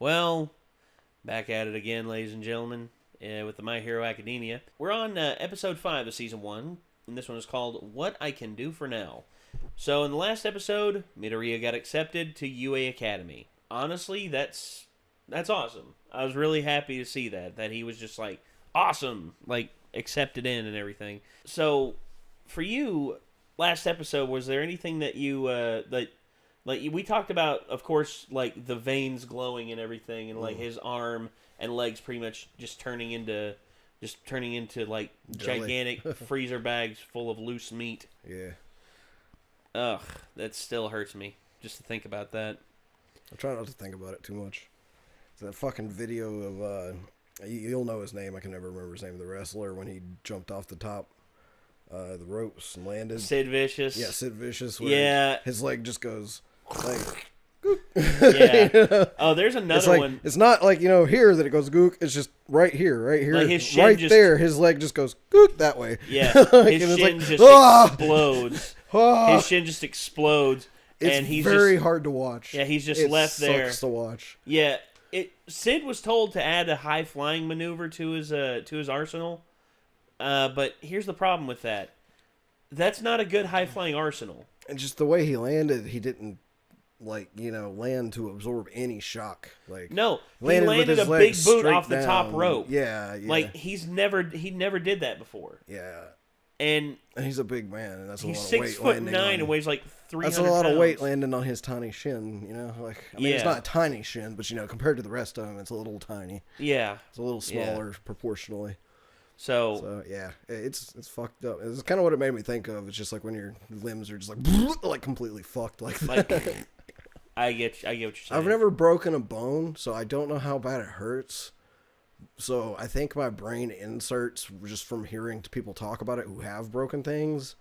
Well, back at it again, ladies and gentlemen, with the My Hero Academia. We're on episode 5 of season 1, and this one is called What I Can Do For Now. So in the last episode, Midoriya got accepted to UA Academy. Honestly, that's awesome. I was really happy to see that he was just like, awesome, like, accepted in and everything. So, for you, last episode, was there anything that you, like we talked about, of course, like the veins glowing and everything, and like his arm and legs pretty much just turning into like gigantic freezer bags full of loose meat. Yeah. Ugh, that still hurts me just to think about that. I try not to think about it too much. It's that fucking video of you'll know his name. I can never remember his name. The wrestler when he jumped off the top the ropes and landed. Sid Vicious. Yeah, Sid Vicious. Yeah. His leg just goes like. Yeah. Oh, there's another one. It's not like, here that it goes gook. It's just right here. Like his shin right there. His leg just goes gook that way. Yeah. Like, his shin like, just explodes. His shin just explodes. It's and he's very just, hard to watch. Yeah, he's just left there. It sucks to watch. Yeah. Sid was told to add a high flying maneuver to his arsenal. But here's the problem with that. That's not a good high flying arsenal. And just the way he landed, he didn't land to absorb any shock. No, he landed a big boot off the top rope. Yeah. Like he never did that before. Yeah. And he's a big man, and that's a lot of weight. He's 6'9" and weighs like 300 That's a lot pounds. of weight landing on his tiny shin. It's not a tiny shin, but compared to the rest of him, it's a little tiny. Yeah, it's a little smaller proportionally. So yeah, it's fucked up. It's kind of what it made me think of. It's just like when your limbs are just like completely fucked like that. I get what you're saying. I've never broken a bone, so I don't know how bad it hurts. So I think my brain inserts just from hearing people talk about it who have broken things,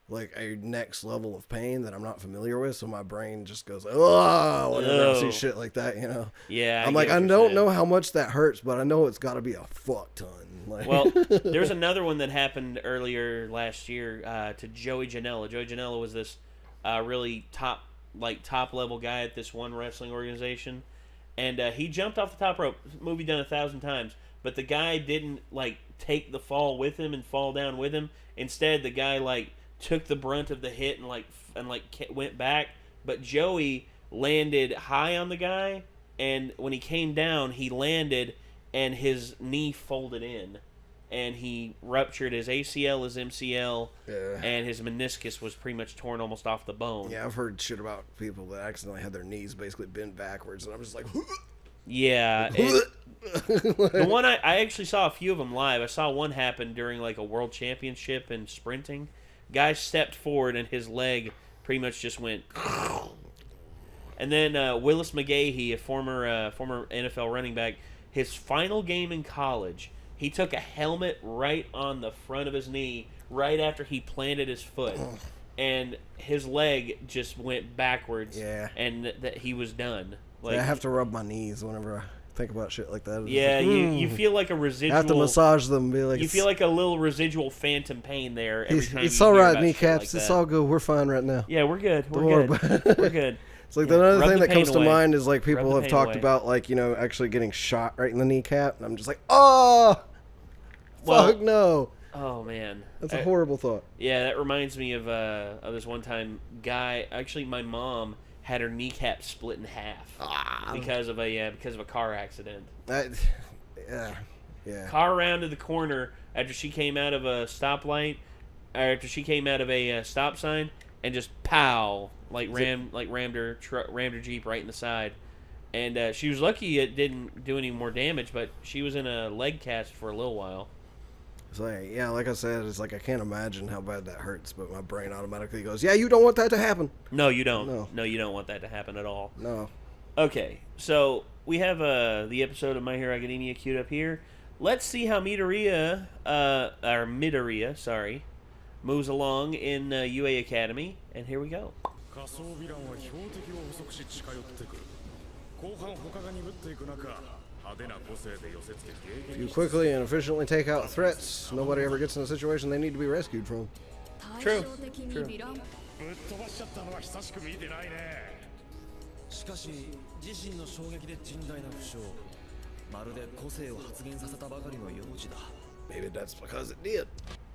like a next level of pain that I'm not familiar with. So my brain just goes, oh, whenever I see shit like that, Yeah, I'm like, I don't know how much that hurts, but I know it's got to be a fuck ton. Well, there's another one that happened earlier last year to Joey Janela. Joey Janela was this really top level guy at this one wrestling organization. And he jumped off the top rope. Movie done 1,000 times. But the guy didn't, take the fall with him and fall down with him. Instead, the guy, took the brunt of the hit and went back. But Joey landed high on the guy. And when he came down, he landed and his knee folded in. And he ruptured his ACL, his MCL, and his meniscus was pretty much torn almost off the bone. Yeah, I've heard shit about people that accidentally had their knees basically bent backwards, and I'm just like, yeah. The one I actually saw a few of them live. I saw one happen during a world championship in sprinting. Guy stepped forward and his leg pretty much just went. And then Willis McGahee, a former NFL running back, his final game in college. He took a helmet right on the front of his knee right after he planted his foot. And his leg just went backwards. Yeah. And that he was done. I have to rub my knees whenever I think about shit like that. Yeah, you feel like a residual... I have to massage them. You feel like a little residual phantom pain there every time it's you all hear right, about kneecaps. Shit like it's that. all good. We're fine right now. Yeah, we're good. We're good. It's like another thing that comes to away. mind is people have talked about actually getting shot right in the kneecap, and I'm just like, oh, fuck no. Oh man, that's a horrible thought. Yeah, that reminds me of this one time guy. Actually, my mom had her kneecap split in half because of a car accident. Yeah. Car rounded the corner after she came out of a stoplight, or after she came out of a stop sign, and just pow. Rammed her Jeep right in the side, and she was lucky it didn't do any more damage. But she was in a leg cast for a little while. So like I said, it's I can't imagine how bad that hurts, but my brain automatically goes, yeah, you don't want that to happen. No, you don't. No, you don't want that to happen at all. No. Okay, so we have the episode of My Hero Academia queued up here. Let's see how Midoriya, moves along in UA Academy, and here we go. If you quickly and efficiently take out threats, nobody ever gets in a situation they need to be rescued from. True. しかし自身の衝撃で甚大な負傷。まるで個性を発現させたばかりの幼児だ。 Maybe that's because it did.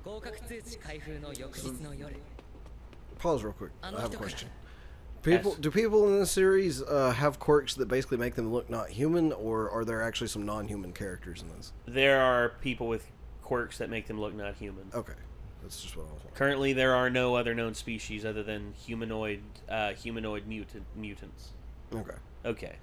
合格通知開封の翌日の夜。 Pause real quick. I have a question. Yes. Do people in this series have quirks that basically make them look not human, or are there actually some non-human characters in this? There are people with quirks that make them look not human. Okay, that's just what I was wondering. Currently, there are no other known species other than humanoid mutants. Okay. Okay.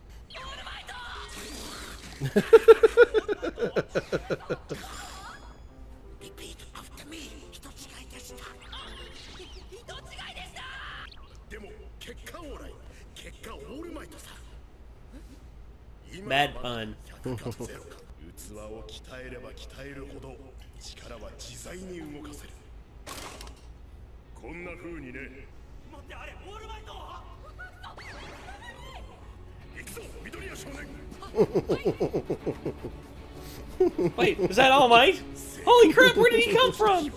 Repeat after me. 人違いでした。人違いでした。でも結果オーライ。結果オールマイトさ。 Bad pun. 器を鍛えれば鍛えるほど力は自在に動かせる。こんな風にね。待ってあれオールマイト。行くぞ緑谷少年。 Wait, is that All Might? Holy crap, where did he come from?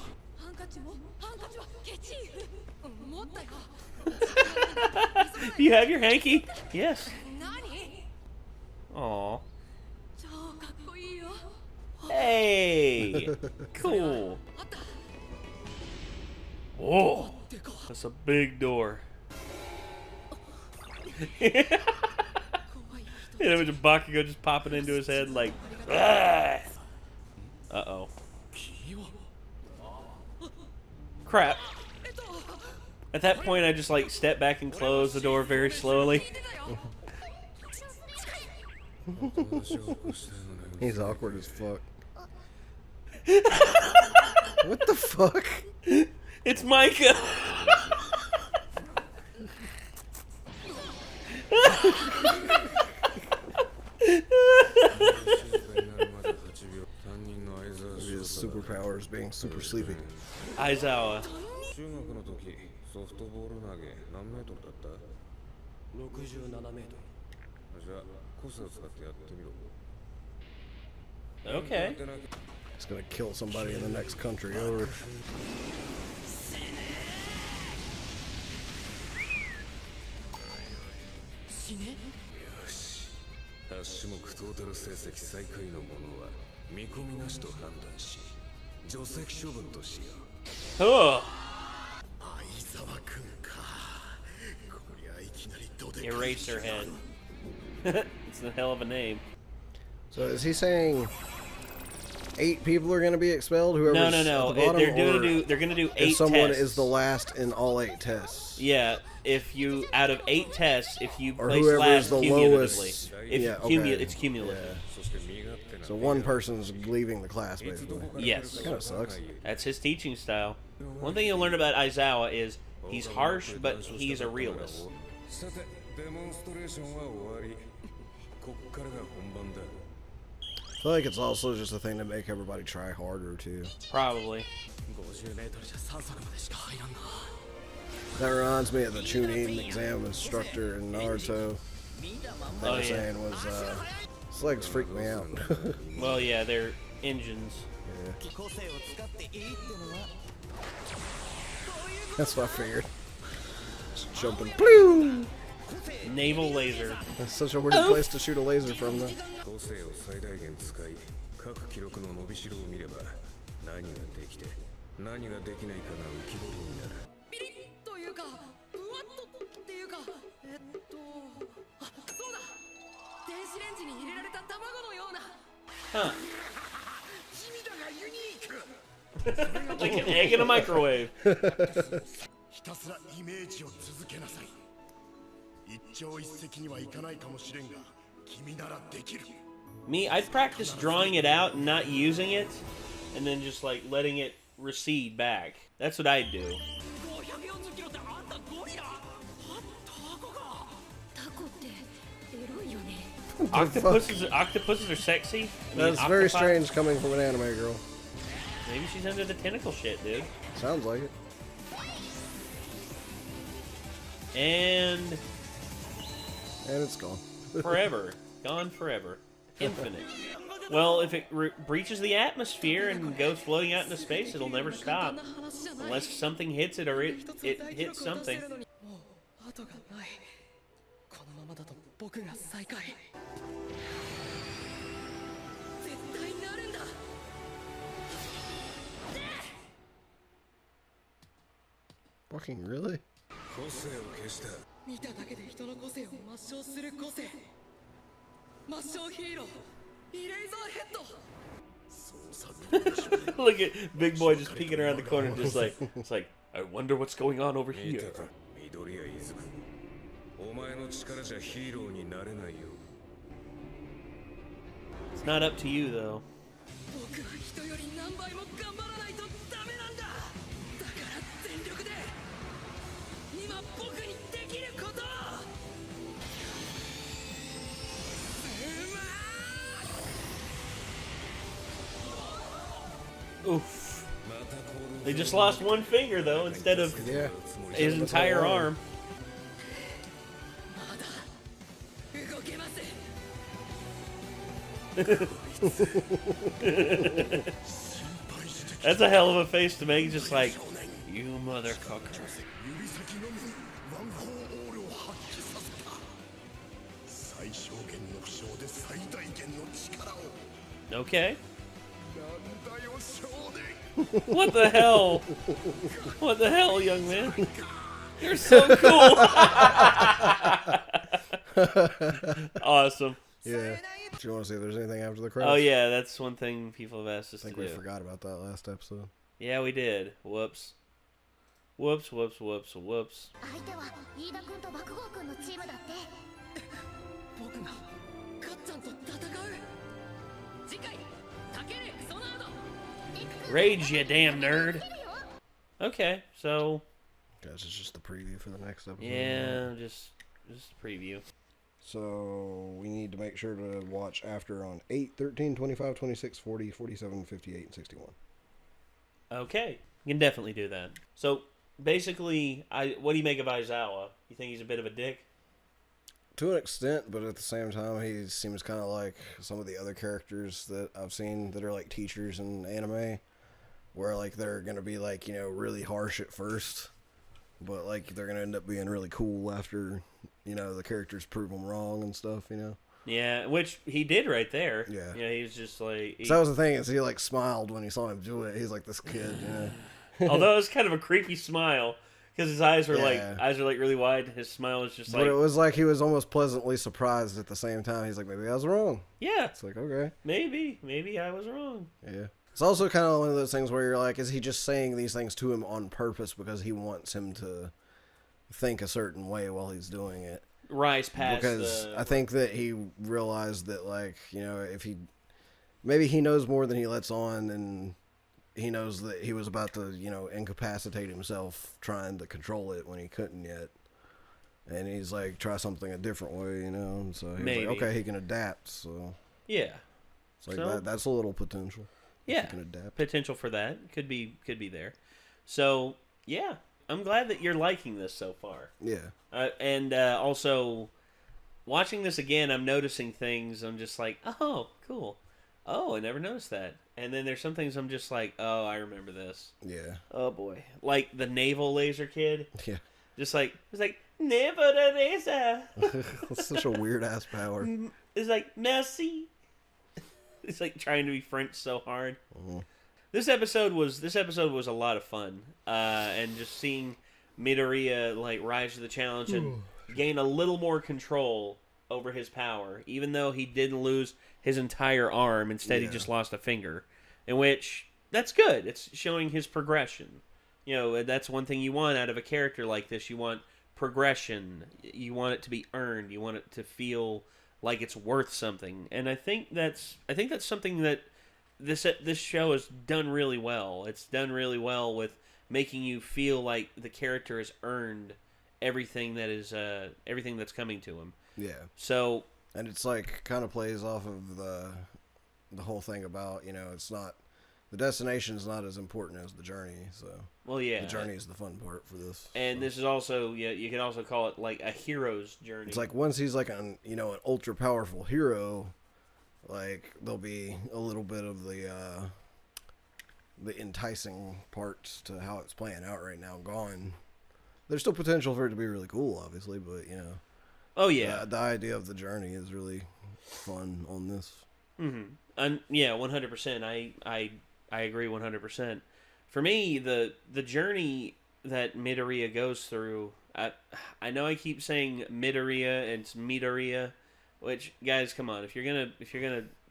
You have your hanky? Yes. Aw. Hey! Cool. Whoa. That's a big door. An image of Bakugo just popping into his head like, ah! Uh-oh. Crap. At that point, I just like step back and close the door very slowly. He's awkward as fuck. What the fuck? It's Micah! His superpowers being super sleepy. Aizawa. 中学の時ソフトボール投げ何メートルだった67メートじゃあ個性を使ってやってみろ Okay. He's gonna kill somebody in the next country over. Oh. 相沢くんか。こりゃいきなりどでかい。 Eraserhead. It's a hell of a name. So is he saying 8 people are gonna be expelled? Whoever's No. at the bottom, They're gonna do 8 if someone tests. is the last in all 8 tests. Yeah, if you out of 8 tests, if you Or place whoever last is the cumulatively, lowest. if Yeah, okay. it's cumulative. So one person's leaving the class basically. Yes, That kind of sucks. that's his teaching style. One thing you'll learn about Aizawa is he's harsh, but he's a realist. さてデモンストレーションは終わりこっからが本番だ I feel like it's also just a thing to make everybody try harder too. Probably. 50メートルじゃ3足までしか入らんな。 That reminds me of the Chunin exam instructor in Naruto. They Oh, were yeah. saying was his legs freak me out. Well, yeah, they're engines. That's what I figured. Just jumping. Pew! Naval laser. That's such a weird place to shoot a laser from, though. 個性を最大限使い各記録の伸びしろを見れば何ができて何ができないかが浮き彫りになるピリッというか、ふわっとっていうか、あ、そうだ。電子レンジに入れられた卵のような。 Huh. 地味だがユニーク。 Like an egg in a microwave. ひたすらイメージを続けなさい。一朝一夕にはいかないかもしれんが、君ならできる。 Me, I'd practice drawing it out and not using it, and then just like letting it recede back. That's what I'd do. 540キロってあんたゴリラ？タコか。タコってエロいよね。 Octopuses are sexy. I mean, That's very octopi- strange coming from an anime girl. Maybe she's into the tentacle shit, dude. Sounds like it. And And it's gone. forever. Gone forever. Infinite. Well, if it breaches the atmosphere and goes floating out into space, it'll never stop. Unless something hits it or it hits something. 後がない。このままだと僕が最下位。絶対なるんだ。 Fucking really? 個性を消した。見ただけで人の個性を抹消する個性。抹消ヒーローイレイザーヘッド。 Look at Big Boy just peeking around the corner, just like, it's like, I wonder what's going on over 見た here. か、緑谷出雲。お前の力じゃヒーローになれないよ。 It's not up to you, though. 僕は人より何倍も頑張らないとダメなんだ。だから全力で今僕にできることを。 Oof. They just lost one finger, though, instead of Yeah. his entire arm. まだ動けます。 That's a hell of a face to make, just like, you motherfucker. 指先のみにワン・フォー・オールを発揮させた。最小限の負傷で最大限の力を。 Okay. なんだよ少年。 What the hell? What the hell, young man? You're so cool. Awesome. Yeah. Do you want to see if there's anything after the credits? Oh, yeah, that's one thing people have asked us I think to we do. forgot about that last episode. Yeah, we did. Whoops. Whoops, whoops, whoops, whoops. 相手は飯田君と爆豪君のチームだって。僕がカッちゃんと戦う。次回タケレクソナード。 Rage, you damn nerd. Okay, so Guys, it's just the preview for the next episode. yeah, just a preview. So we need to make sure to watch after on 8, 13, 25, 26, 40, 47, 58, and 61. Okay, you can definitely do that. So basically, what do you make of Aizawa? You think he's a bit of a dick? To an extent, but at the same time, he seems kind of like some of the other characters that I've seen that are like teachers in anime, where like they're gonna be like, you know, really harsh at first, but like they're gonna end up being really cool after, you know, the characters prove them wrong and stuff, you know. Yeah, which he did right there. Yeah. Yeah, he was just like. So that was the thing, is he like smiled when he saw him do it. He's like, this kid, yeah. Although it was kind of a creepy smile because his eyes were Yeah. like really wide. His smile was just But like. it was like he was almost pleasantly surprised at the same time. He's like, maybe I was wrong. Yeah, It's like, okay. maybe I was wrong. Yeah. It's also kind of one of those things where you're like, is he just saying these things to him on purpose because he wants him to think a certain way while he's doing it? Rise past Because the. I think that he realized that, like, you know, if he, maybe he knows more than he lets on, and he knows that he was about to, you know, incapacitate himself trying to control it when he couldn't yet. And he's like, try something a different way, you know? And so he's Maybe. like, okay, he can adapt. So Yeah. it's like, So- that's a little potential. If Yeah, he can adapt. potential for that could be there. So yeah, I'm glad that you're liking this so far. Yeah. And also, watching this again, I'm noticing things. I'm just like, oh, cool. Oh, I never noticed that. And then there's some things I'm just like, oh, I remember this. Yeah. Oh boy, like the naval laser kid. Yeah. Just like it's like naval laser. That's such a weird ass power. It's like merci. It's like trying to be French so hard. Mm-hmm. This episode was a lot of fun, and just seeing Midoriya like rise to the challenge and gain a little more control over his power, even though he didn't lose his entire arm. Instead, he Yeah. just lost a finger, in which that's good. It's showing his progression. You know, that's one thing you want out of a character like this. You want progression. You want it to be earned. You want it to feel like it's worth something. And I think that's something that this show has done really well. It's done really well with making you feel like the character has earned everything that's coming to him. Yeah. So And it's like kind of plays off of the whole thing about, you know, it's not, the destination's not as important as the journey. So well, yeah, the journey is the fun part for this. and so. this is also you can also call it like a hero's journey. It's like once he's like an ultra powerful hero, like there'll be a little bit of the enticing parts to how it's playing out right now gone. There's still potential for it to be really cool, obviously, but you know, Oh yeah, The idea of the journey is really fun on this. yeah, 100%. I agree 100%. For me, the journey that Midoriya goes through, I know I keep saying Midoriya and it's Midoriya, which guys, come on, if you're gonna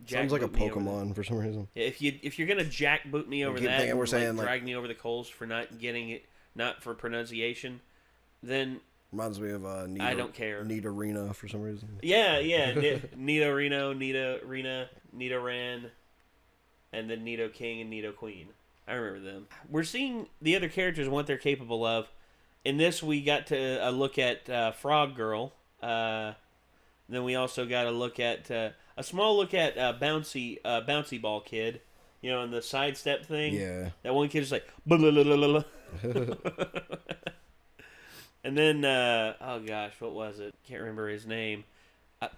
Sounds like a jackboot me over Pokemon for some reason. if you're gonna jackboot me over keep that thinking and we're saying, like, drag me over the coals for not getting it, not for pronunciation, then Reminds me of Nita, I don't care. Nita Arena for some reason. yeah, Nito Reno, Nita Rena, Nito Ran, and then Nito King and Nito Queen. I remember them. We're seeing the other characters and what they're capable of. In this, we got to look at Frog Girl. Then we also got to look at a small look at Bouncy Ball Kid. You know, in the sidestep thing. Yeah. That one kid's like, blah, blah, blah, blah, blah. And then, oh gosh, what was it? Can't remember his name.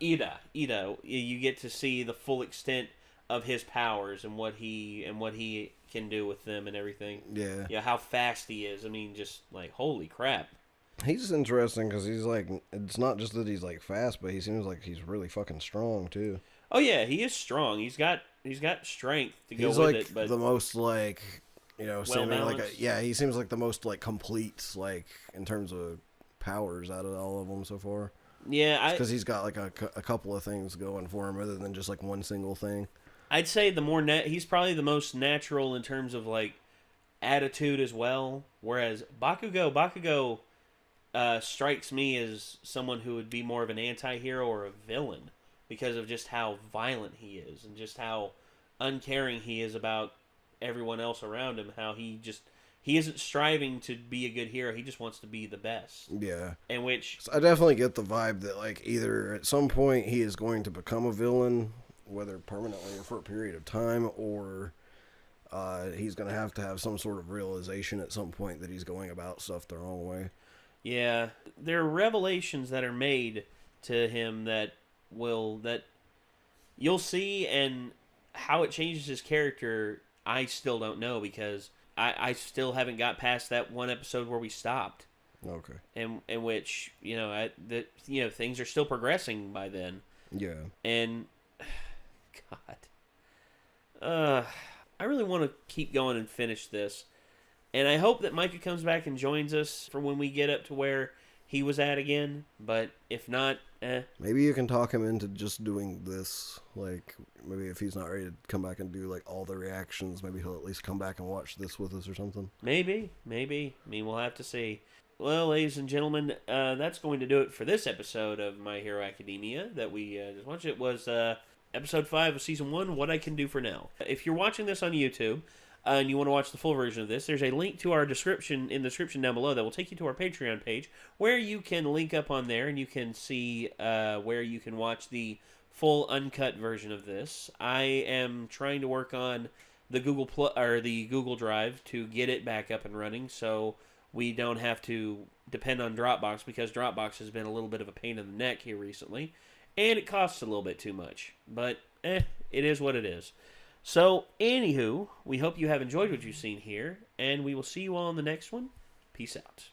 Ida. You get to see the full extent of his powers and what he can do with them and everything. Yeah. Yeah, how fast he is. I mean, just like, holy crap. He's interesting because he's like, it's not just that he's like fast, but he seems like he's really fucking strong too. Oh yeah, he is strong. He's got strength to go He's with like it, but the most like, seeming like balanced. he seems like the most like complete like in terms of powers out of all of them so far. yeah, Because he's got like a couple of things going for him other than just like one single thing. I'd say the more he's probably the most natural in terms of like attitude as well. Whereas Bakugo strikes me as someone who would be more of an anti-hero or a villain because of just how violent he is and just how uncaring he is about everyone else around him. How he isn't striving to be a good hero. He just wants to be the best. Yeah. And which So I definitely get the vibe that like either at some point he is going to become a villain, whether permanently or for a period of time, or he's going to have some sort of realization at some point that he's going about stuff the wrong way. yeah, there are revelations that are made to him that you'll see, and how it changes his character, I still don't know because I still haven't got past that one episode where we stopped. Okay. In which things are still progressing by then. Yeah. And God, I really want to keep going and finish this, and I hope that Micah comes back and joins us for when we get up to where he was at again. But if not, Maybe you can talk him into just doing this. Like, maybe if he's not ready to come back and do, like, all the reactions, maybe he'll at least come back and watch this with us or something. Maybe. I mean, we'll have to see. Well, ladies and gentlemen, that's going to do it for this episode of My Hero Academia that we just watched. It was episode 5 of season 1, What I Can Do For Now. If you're watching this on YouTube, and you want to watch the full version of this, there's a link to our description in the description down below that will take you to our Patreon page, where you can link up on there and you can see where you can watch the full uncut version of this. I am trying to work on the Google Drive to get it back up and running, so we don't have to depend on Dropbox, because Dropbox has been a little bit of a pain in the neck here recently, and it costs a little bit too much. But it is what it is. So, anywho, we hope you have enjoyed what you've seen here, and we will see you all in the next one. Peace out.